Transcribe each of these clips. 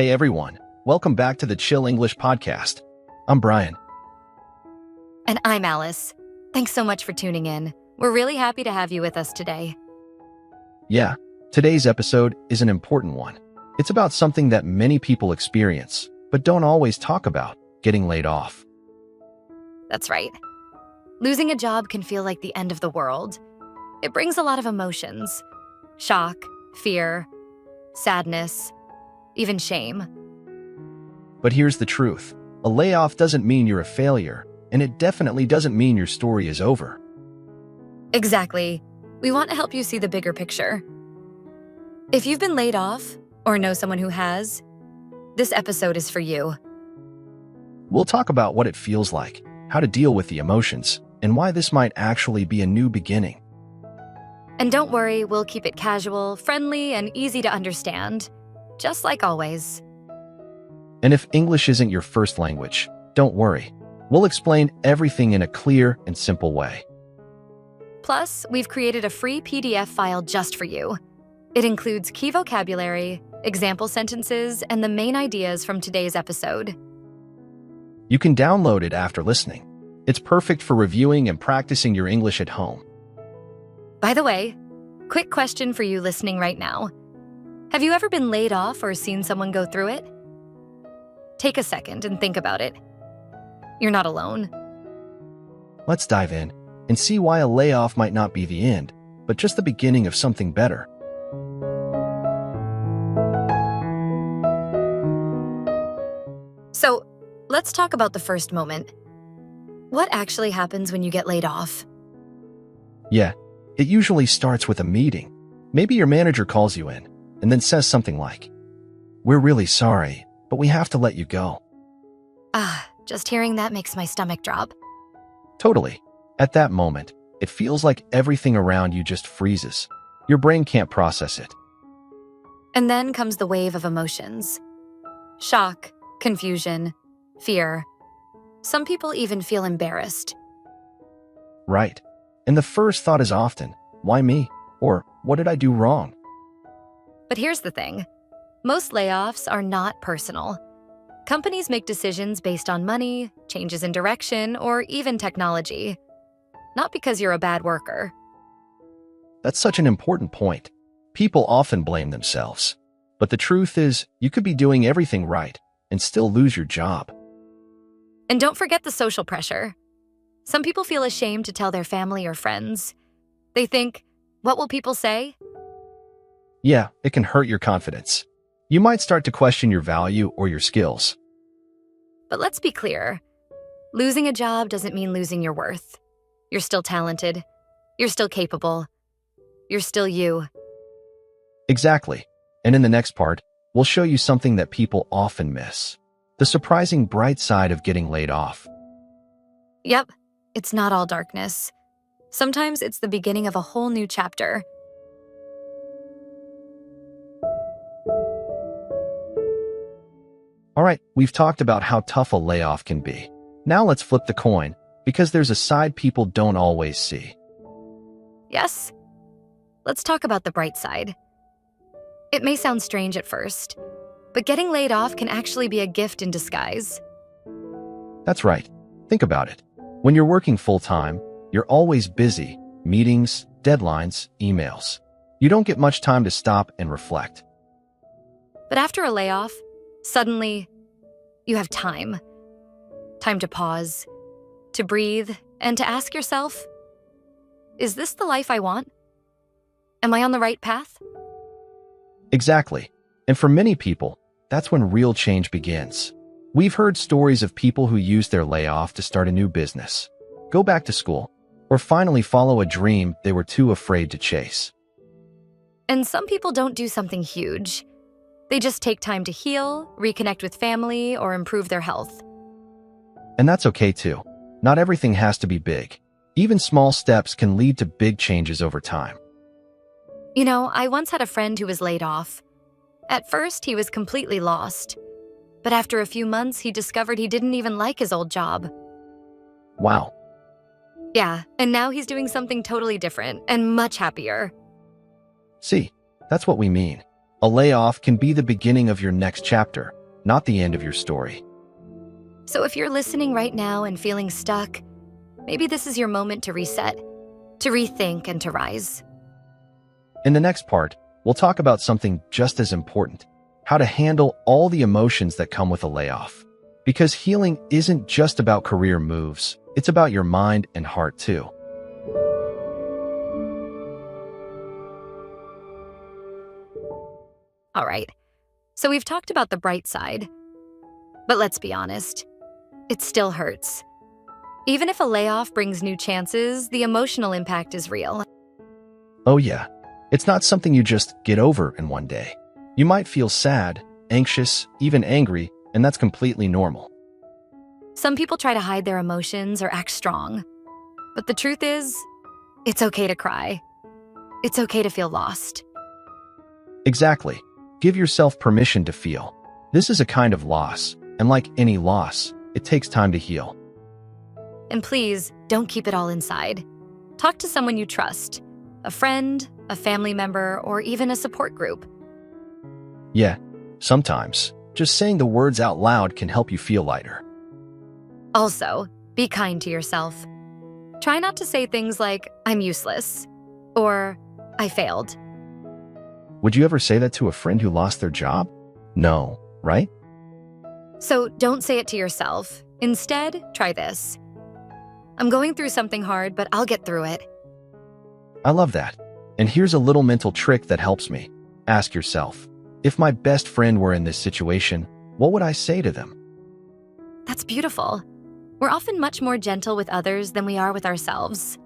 Hey everyone, welcome back to the Chill English Podcast. I'm Brian. And I'm Alice. Thanks so much for tuning in. We're really happy to have you with us today. Yeah, today's episode is an important one. It's about something that many people experience, but don't always talk about: getting laid off. That's right. Losing a job can feel like the end of the world. It brings a lot of emotions: shock, fear, sadness, even shame. But here's the truth. A layoff doesn't mean you're a failure, and it definitely doesn't mean your story is over. Exactly. We want to help you see the bigger picture. If you've been laid off or know someone who has, this episode is for you. We'll talk about what it feels like, how to deal with the emotions, and why this might actually be a new beginning. And don't worry, we'll keep it casual, friendly, and easy to understand, just like always. And if English isn't your first language, don't worry. We'll explain everything in a clear and simple way. Plus, we've created a free PDF file just for you. It includes key vocabulary, example sentences, and the main ideas from today's episode. You can download it after listening. It's perfect for reviewing and practicing your English at home. By the way, quick question for you listening right now. Have you ever been laid off or seen someone go through it? Take a second and think about it. You're not alone. Let's dive in and see why a layoff might not be the end, but just the beginning of something better. So, let's talk about the first moment. What actually happens when you get laid off? Yeah, it usually starts with a meeting. Maybe your manager calls you in and then says something like, "We're really sorry, but we have to let you go." Just hearing that makes my stomach drop. Totally. At that moment, it feels like everything around you just freezes. Your brain can't process it. And then comes the wave of emotions. Shock, confusion, fear. Some people even feel embarrassed. Right. And the first thought is often, "Why me?" Or "What did I do wrong?" But here's the thing. Most layoffs are not personal. Companies make decisions based on money, changes in direction, or even technology. Not because you're a bad worker. That's such an important point. People often blame themselves. But the truth is, you could be doing everything right and still lose your job. And don't forget the social pressure. Some people feel ashamed to tell their family or friends. They think, what will people say? Yeah, it can hurt your confidence. You might start to question your value or your skills. But let's be clear. Losing a job doesn't mean losing your worth. You're still talented. You're still capable. You're still you. Exactly. And in the next part, we'll show you something that people often miss: the surprising bright side of getting laid off. Yep, it's not all darkness. Sometimes it's the beginning of a whole new chapter. All right, we've talked about how tough a layoff can be. Now let's flip the coin, because there's a side people don't always see. Yes? Let's talk about the bright side. It may sound strange at first, but getting laid off can actually be a gift in disguise. That's right. Think about it. When you're working full-time, you're always busy: meetings, deadlines, emails. You don't get much time to stop and reflect. But after a layoff, suddenly, you have time. Time to pause, to breathe, and to ask yourself, is this the life I want? Am I on the right path? Exactly. And for many people, that's when real change begins. We've heard stories of people who used their layoff to start a new business, go back to school, or finally follow a dream they were too afraid to chase. And some people don't do something huge. They just take time to heal, reconnect with family, or improve their health. And that's okay too. Not everything has to be big. Even small steps can lead to big changes over time. You know, I once had a friend who was laid off. At first, he was completely lost. But after a few months, he discovered he didn't even like his old job. Wow. Yeah, and now he's doing something totally different and much happier. See, that's what we mean. A layoff can be the beginning of your next chapter, not the end of your story. So if you're listening right now and feeling stuck, maybe this is your moment to reset, to rethink, and to rise. In the next part, we'll talk about something just as important: how to handle all the emotions that come with a layoff. Because healing isn't just about career moves, it's about your mind and heart too. All right, so we've talked about the bright side, but let's be honest, it still hurts. Even if a layoff brings new chances, the emotional impact is real. Oh yeah, it's not something you just get over in one day. You might feel sad, anxious, even angry, and that's completely normal. Some people try to hide their emotions or act strong, but the truth is, it's okay to cry. It's okay to feel lost. Exactly. Give yourself permission to feel. This is a kind of loss, and like any loss, it takes time to heal. And please, don't keep it all inside. Talk to someone you trust, a friend, a family member, or even a support group. Yeah, sometimes, just saying the words out loud can help you feel lighter. Also, be kind to yourself. Try not to say things like, "I'm useless," or "I failed." Would you ever say that to a friend who lost their job? No, right? So don't say it to yourself. Instead, try this. "I'm going through something hard, but I'll get through it." I love that. And here's a little mental trick that helps me. Ask yourself, if my best friend were in this situation, what would I say to them? That's beautiful. We're often much more gentle with others than we are with ourselves.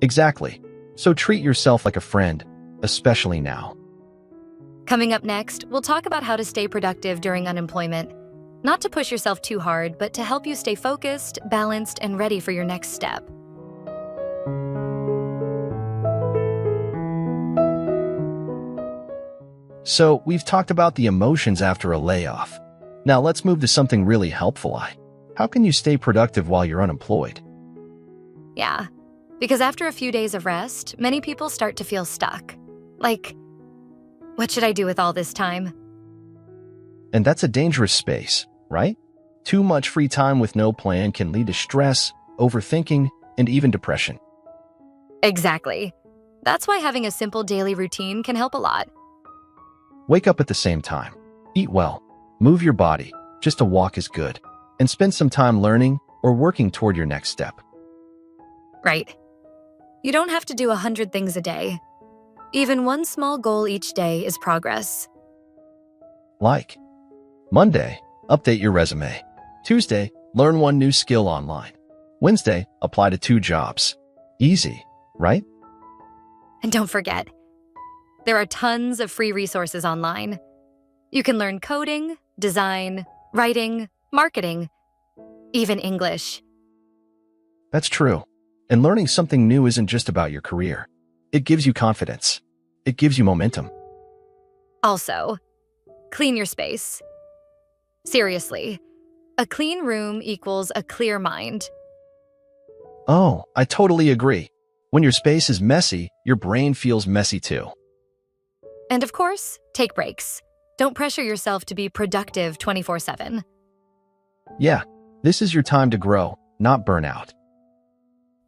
Exactly. So treat yourself like a friend, especially now. Coming up next, we'll talk about how to stay productive during unemployment. Not to push yourself too hard, but to help you stay focused, balanced, and ready for your next step. So, we've talked about the emotions after a layoff. Now let's move to something really helpful. How can you stay productive while you're unemployed? Yeah, because after a few days of rest, many people start to feel stuck. Like, what should I do with all this time? And that's a dangerous space, right? Too much free time with no plan can lead to stress, overthinking, and even depression. Exactly. That's why having a simple daily routine can help a lot. Wake up at the same time. Eat well. Move your body. Just a walk is good. And spend some time learning or working toward your next step. Right. You don't have to do 100 things a day. Even one small goal each day is progress. Like Monday, update your resume. Tuesday, learn one new skill online. Wednesday, apply to 2 jobs. Easy, right? And don't forget, there are tons of free resources online. You can learn coding, design, writing, marketing, even English. That's true. And learning something new isn't just about your career. It gives you confidence. It gives you momentum. Also, clean your space. Seriously, a clean room equals a clear mind. Oh, I totally agree. When your space is messy, your brain feels messy too. And of course, take breaks. Don't pressure yourself to be productive 24/7. Yeah, this is your time to grow, not burn out.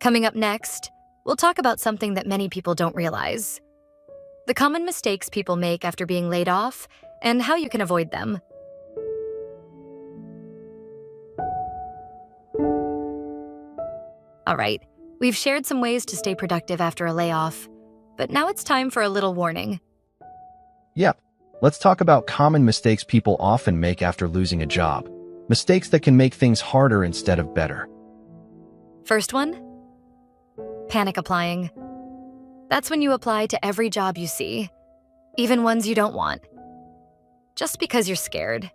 Coming up next, we'll talk about something that many people don't realize: the common mistakes people make after being laid off and how you can avoid them. All right, we've shared some ways to stay productive after a layoff, but now it's time for a little warning. Yep, let's talk about common mistakes people often make after losing a job. Mistakes that can make things harder instead of better. First one, panic applying. That's when you apply to every job you see, even ones you don't want, just because you're scared.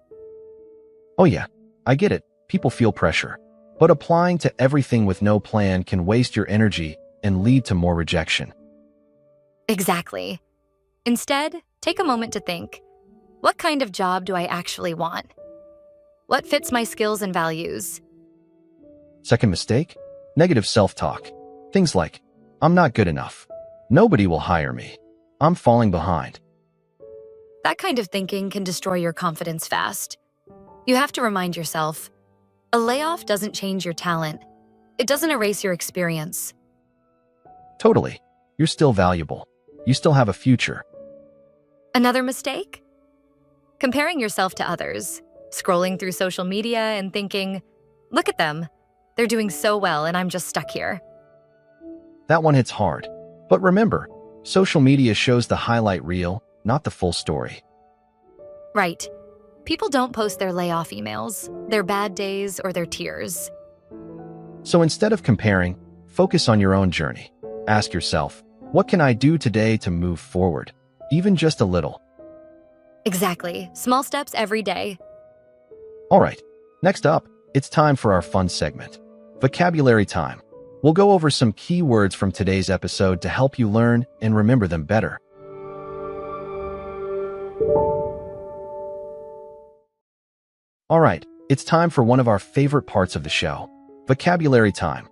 Oh yeah, I get it. People feel pressure. But applying to everything with no plan can waste your energy and lead to more rejection. Exactly. Instead, take a moment to think, what kind of job do I actually want? What fits my skills and values? Second mistake, negative self-talk. Things like, I'm not good enough. Nobody will hire me. I'm falling behind. That kind of thinking can destroy your confidence fast. You have to remind yourself, a layoff doesn't change your talent. It doesn't erase your experience. Totally. You're still valuable. You still have a future. Another mistake? Comparing yourself to others, scrolling through social media and thinking, look at them. They're doing so well and I'm just stuck here. That one hits hard. But remember, social media shows the highlight reel, not the full story. Right. People don't post their layoff emails, their bad days, or their tears. So instead of comparing, focus on your own journey. Ask yourself, what can I do today to move forward? Even just a little. Exactly. Small steps every day. All right, next up, it's time for our fun segment, Vocabulary Time. We'll go over some key words from today's episode to help you learn and remember them better. All right, it's time for one of our favorite parts of the show, Vocabulary Time.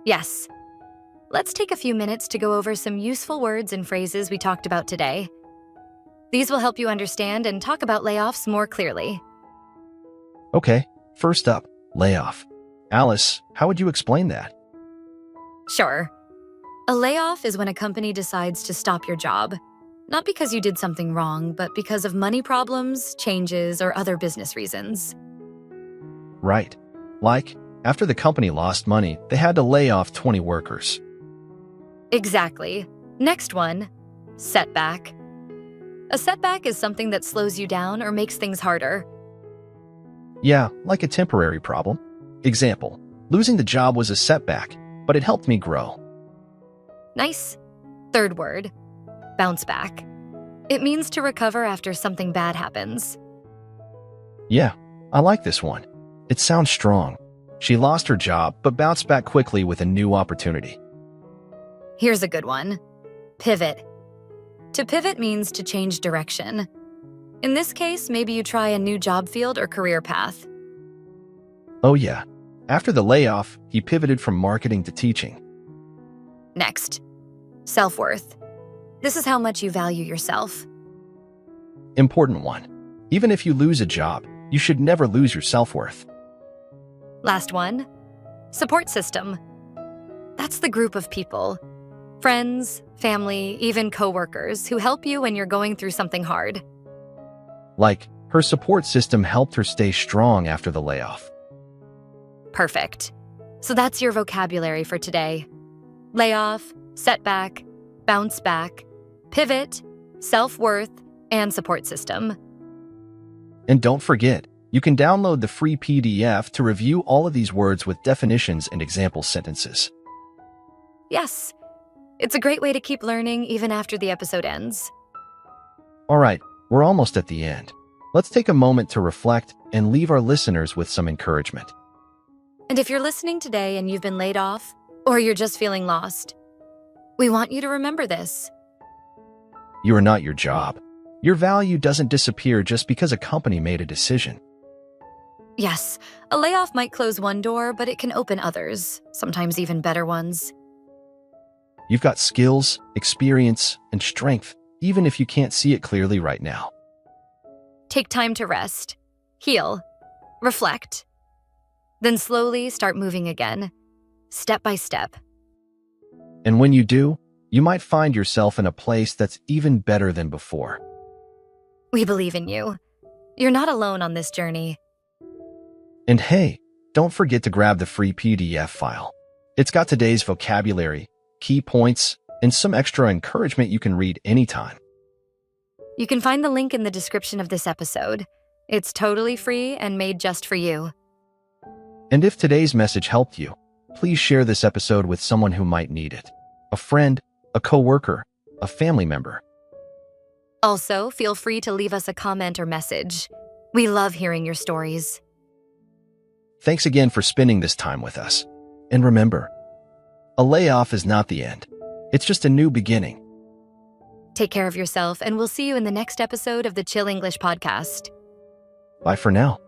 Yes. Let's take a few minutes to go over some useful words and phrases we talked about today. These will help you understand and talk about layoffs more clearly. Okay, first up, layoff. Alice, how would you explain that? Sure. A layoff is when a company decides to stop your job, not because you did something wrong, but because of money problems, changes, or other business reasons. Right. Like, after the company lost money, they had to lay off 20 workers. Exactly. Next one, setback. A setback is something that slows you down or makes things harder. Yeah, like a temporary problem. Example, losing the job was a setback, but it helped me grow. Nice. Third word, bounce back. It means to recover after something bad happens. Yeah, I like this one. It sounds strong. She lost her job, but bounced back quickly with a new opportunity. Here's a good one. Pivot. To pivot means to change direction. In this case, maybe you try a new job field or career path. Oh yeah. After the layoff, he pivoted from marketing to teaching. Next, self-worth. This is how much you value yourself. Important one. Even if you lose a job, you should never lose your self-worth. Last one, support system. That's the group of people, friends, family, even coworkers who help you when you're going through something hard. Like, her support system helped her stay strong after the layoff. Perfect. So that's your vocabulary for today. Layoff, setback, bounce back, pivot, self-worth, and support system. And don't forget, you can download the free PDF to review all of these words with definitions and example sentences. Yes, it's a great way to keep learning even after the episode ends. All right, we're almost at the end. Let's take a moment to reflect and leave our listeners with some encouragement. And if you're listening today and you've been laid off, or you're just feeling lost, we want you to remember this. You are not your job. Your value doesn't disappear just because a company made a decision. Yes, a layoff might close one door, but it can open others, sometimes even better ones. You've got skills, experience, and strength, even if you can't see it clearly right now. Take time to rest, heal, reflect. Then slowly start moving again, step by step. And when you do, you might find yourself in a place that's even better than before. We believe in you. You're not alone on this journey. And hey, don't forget to grab the free PDF file. It's got today's vocabulary, key points, and some extra encouragement you can read anytime. You can find the link in the description of this episode. It's totally free and made just for you. And if today's message helped you, please share this episode with someone who might need it. A friend, a coworker, a family member. Also, feel free to leave us a comment or message. We love hearing your stories. Thanks again for spending this time with us. And remember, a layoff is not the end. It's just a new beginning. Take care of yourself, and we'll see you in the next episode of the Chill English podcast. Bye for now.